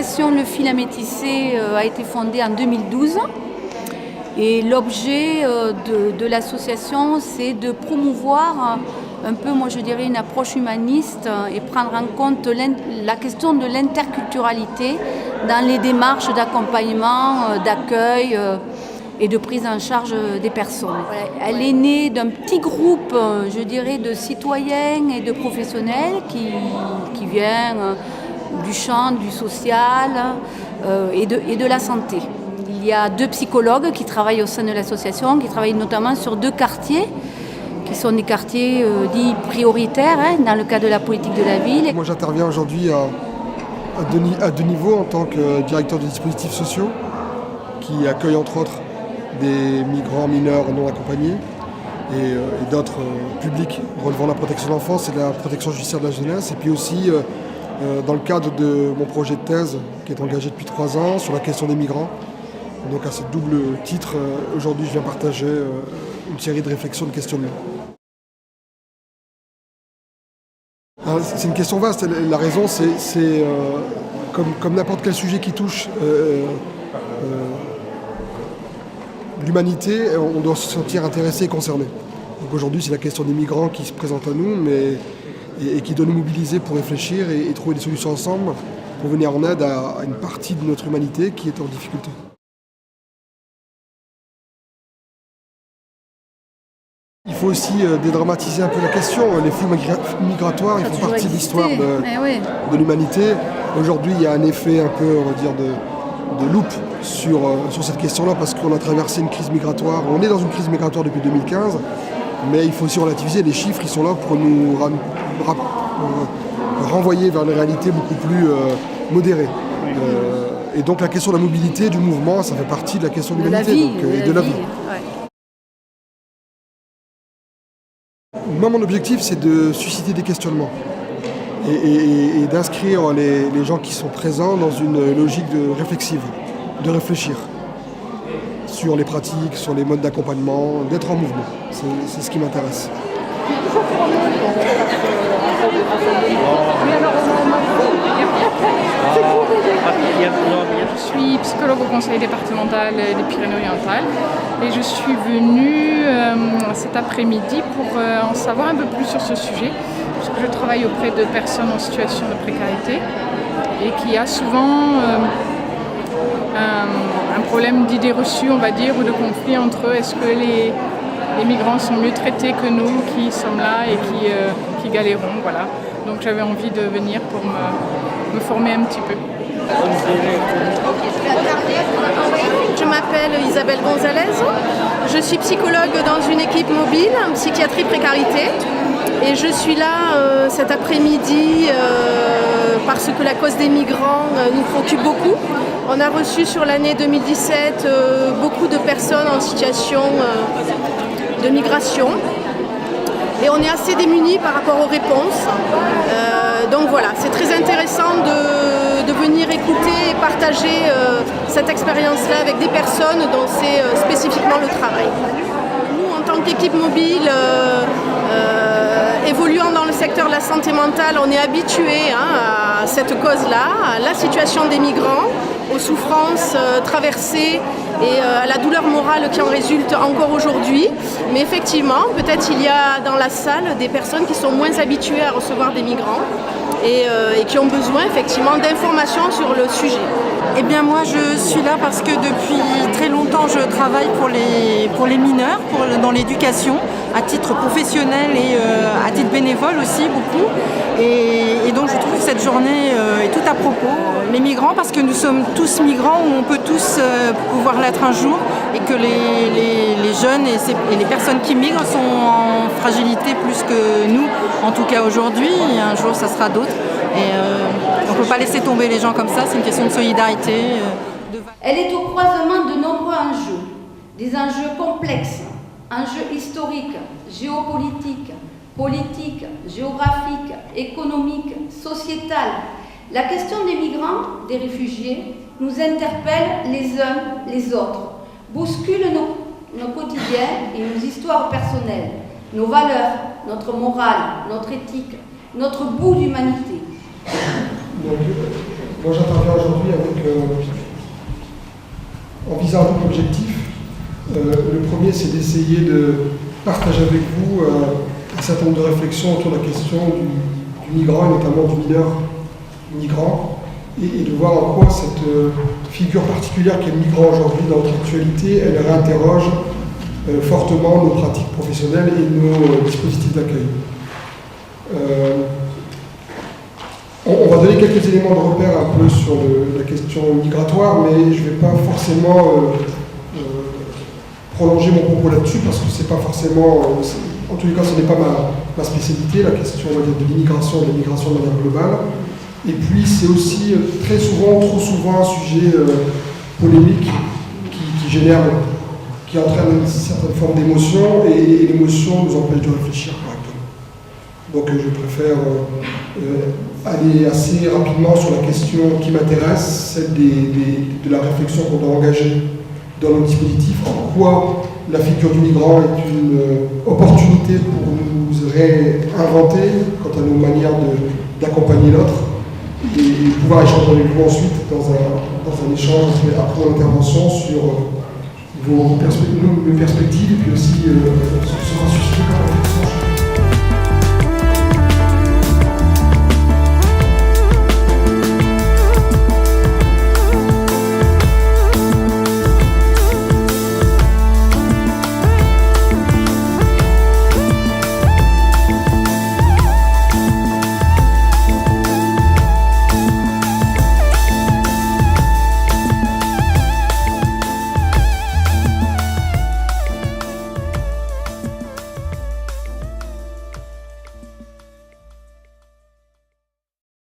L'association Le Fil à Métisser a été fondée en 2012 et l'objet de l'association, c'est de promouvoir un peu, moi je dirais, une approche humaniste et prendre en compte la question de l'interculturalité dans les démarches d'accompagnement, d'accueil et de prise en charge des personnes. Elle est née d'un petit groupe, je dirais, de citoyens et de professionnels qui viennent du champ, du social et de la santé. Il y a 2 psychologues qui travaillent au sein de l'association, qui travaillent notamment sur 2 quartiers, qui sont des quartiers dits prioritaires dans le cadre de la politique de la ville. Moi j'interviens aujourd'hui à 2 niveaux en tant que directeur de dispositifs sociaux qui accueille entre autres des migrants mineurs non accompagnés et d'autres publics relevant de la protection de l'enfance et de la protection judiciaire de la jeunesse. Et puis aussi dans le cadre de mon projet de thèse qui est engagé depuis 3 ans sur la question des migrants. Donc à ce double titre, aujourd'hui je viens partager une série de réflexions, de questionnements. C'est une question vaste. La raison, c'est comme n'importe quel sujet qui touche l'humanité, on doit se sentir intéressé et concerné. Donc aujourd'hui, c'est la question des migrants qui se présente à nous, et qui doit nous mobiliser pour réfléchir et trouver des solutions ensemble pour venir en aide à une partie de notre humanité qui est en difficulté. Il faut aussi dédramatiser un peu la question. Les flux migratoires, ils font partie de l'histoire de l'humanité. Aujourd'hui, il y a un effet un peu, on va dire, de loupe sur cette question-là parce qu'on a traversé une crise migratoire. On est dans une crise migratoire depuis 2015, mais il faut aussi relativiser. Les chiffres, ils sont là pour nous renvoyer vers des réalités beaucoup plus modérées. Et donc la question de la mobilité, du mouvement, ça fait partie de la question de l'humanité et de la vie. Ouais. Moi, mon objectif, c'est de susciter des questionnements et d'inscrire les gens qui sont présents dans une logique réflexive, de réfléchir sur les pratiques, sur les modes d'accompagnement, d'être en mouvement. C'est ce qui m'intéresse. Je suis psychologue au conseil départemental des Pyrénées-Orientales et je suis venue cet après-midi pour en savoir un peu plus sur ce sujet, parce que je travaille auprès de personnes en situation de précarité et qui a souvent un problème d'idées reçues, on va dire, ou de conflit entre eux. Est-ce que les migrants sont mieux traités que nous qui sommes là et qui galérons, voilà. Donc j'avais envie de venir pour me former un petit peu. Je m'appelle Isabelle Gonzalez, je suis psychologue dans une équipe mobile, psychiatrie précarité, et je suis là cet après-midi parce que la cause des migrants nous préoccupe beaucoup. On a reçu sur l'année 2017 beaucoup de personnes en situation de migration et on est assez démunis par rapport aux réponses. Donc voilà, c'est très intéressant de venir écouter et partager cette expérience-là avec des personnes dont c'est spécifiquement le travail. Nous, en tant qu'équipe mobile, évoluant dans le secteur de la santé mentale, on est habitués à cette cause-là, à la situation des migrants, aux souffrances traversées et à la douleur morale qui en résulte encore aujourd'hui. Mais effectivement, peut-être il y a dans la salle des personnes qui sont moins habituées à recevoir des migrants et qui ont besoin effectivement d'informations sur le sujet. Eh bien moi je suis là parce que depuis très longtemps je travaille pour les mineurs, dans l'éducation, à titre professionnel et à titre bénévole aussi beaucoup. Et donc je trouve que cette journée est tout à propos. Les migrants, parce que nous sommes tous migrants, ou on peut tous pouvoir l'être un jour, et que les jeunes et les personnes qui migrent sont en fragilité plus que nous, en tout cas aujourd'hui, et un jour ça sera d'autres. Et on ne peut pas laisser tomber les gens comme ça, c'est une question de solidarité. Elle est au croisement de nombreux enjeux, des enjeux complexes, enjeux historiques, géopolitiques, politiques, géographiques, économiques, sociétales. La question des migrants, des réfugiés, nous interpelle les uns les autres, bouscule nos quotidiens et nos histoires personnelles, nos valeurs, notre morale, notre éthique, notre bout d'humanité. Moi j'interviens aujourd'hui en visant un double objectif. Le premier, c'est d'essayer de partager avec vous un certain nombre de réflexions autour de la question du migrant, et notamment du mineur migrant, et de voir en quoi cette figure particulière qu'est le migrant aujourd'hui dans notre actualité, elle réinterroge fortement nos pratiques professionnelles et nos dispositifs d'accueil. On va donner quelques éléments de repère un peu sur la question migratoire, mais je ne vais pas forcément prolonger mon propos là-dessus parce que c'est pas forcément, en tous les cas ce n'est pas ma spécialité, la question on va dire, de l'immigration et de l'immigration de manière globale. Et puis c'est aussi très souvent, trop souvent un sujet polémique qui génère, qui entraîne une certaine forme d'émotion et l'émotion nous empêche de réfléchir correctement. Donc je préfère aller assez rapidement sur la question qui m'intéresse, celle de la réflexion qu'on doit engager dans nos dispositifs, en quoi la figure du migrant est une opportunité pour nous réinventer quant à nos manières d'accompagner l'autre et pouvoir échanger avec vous ensuite dans un échange après l'intervention sur nos perspectives et puis aussi